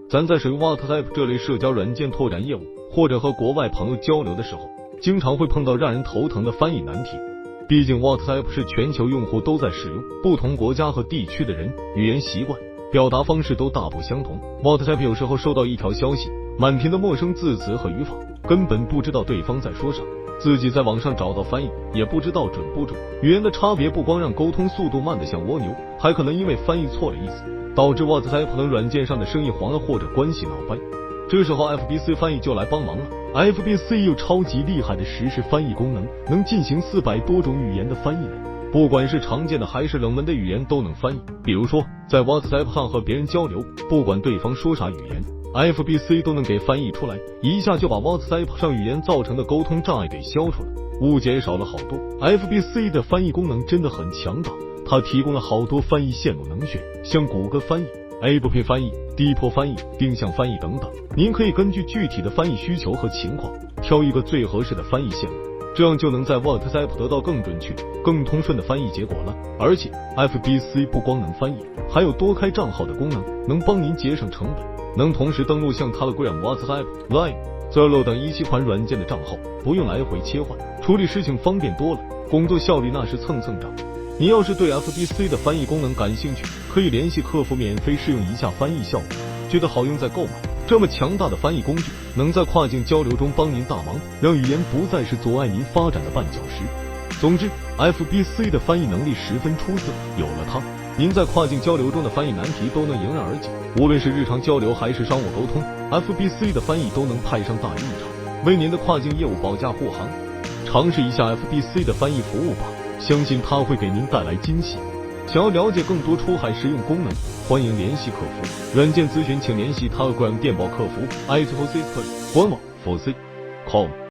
咱在使用 WhatsApp 这类社交软件拓展业务，或者和国外朋友交流的时候，经常会碰到让人头疼的翻译难题。毕竟 WhatsApp 是全球用户都在使用，不同国家和地区的人语言习惯、表达方式都大不相同。WhatsApp 有时候收到一条消息，满屏的陌生字词和语法，根本不知道对方在说啥，自己在网上找到翻译，也不知道准不准。语言的差别不光让沟通速度慢得像蜗牛，还可能因为翻译错了意思，导致 WhatsApp 等软件上的生意黄了或者关系闹掰。这时候 FBC 翻译就来帮忙了。FBC 有超级厉害的实时翻译功能，能进行400多种语言的翻译呢，不管是常见的还是冷门的语言都能翻译。比如说在 WhatsApp 上和别人交流，不管对方说啥语言， FBC 都能给翻译出来，一下就把 WhatsApp 上语言造成的沟通障碍给消除了，误解少了好多。FBC 的翻译功能真的很强大，它提供了好多翻译线路能选，像谷歌翻译、APP 翻译、低坡翻译、定向翻译等等，您可以根据具体的翻译需求和情况，挑一个最合适的翻译线路，这样就能在 WhatsApp 得到更准确、更通顺的翻译结果了。而且 FBC 不光能翻译，还有多开账号的功能，能帮您节省成本，能同时登录像 Telegram、WhatsApp、Line、Zalo 等17款软件的账号，不用来回切换，处理事情方便多了，工作效率那是蹭蹭涨。你要是对 FBC 的翻译功能感兴趣，可以联系客服免费试用一下翻译效果，觉得好用再购买。这么强大的翻译工具，能在跨境交流中帮您大忙，让语言不再是阻碍您发展的绊脚石。总之 FBC 的翻译能力十分出色，有了它，您在跨境交流中的翻译难题都能迎刃而解。无论是日常交流还是商务沟通， FBC 的翻译都能派上大用场，为您的跨境业务保驾护航。尝试一下 FBC 的翻译服务吧，相信它会给您带来惊喜。想要了解更多出海实用功能，欢迎联系客服。软件咨询请联系 Telegram 电报客服 @4C 官网4C.com。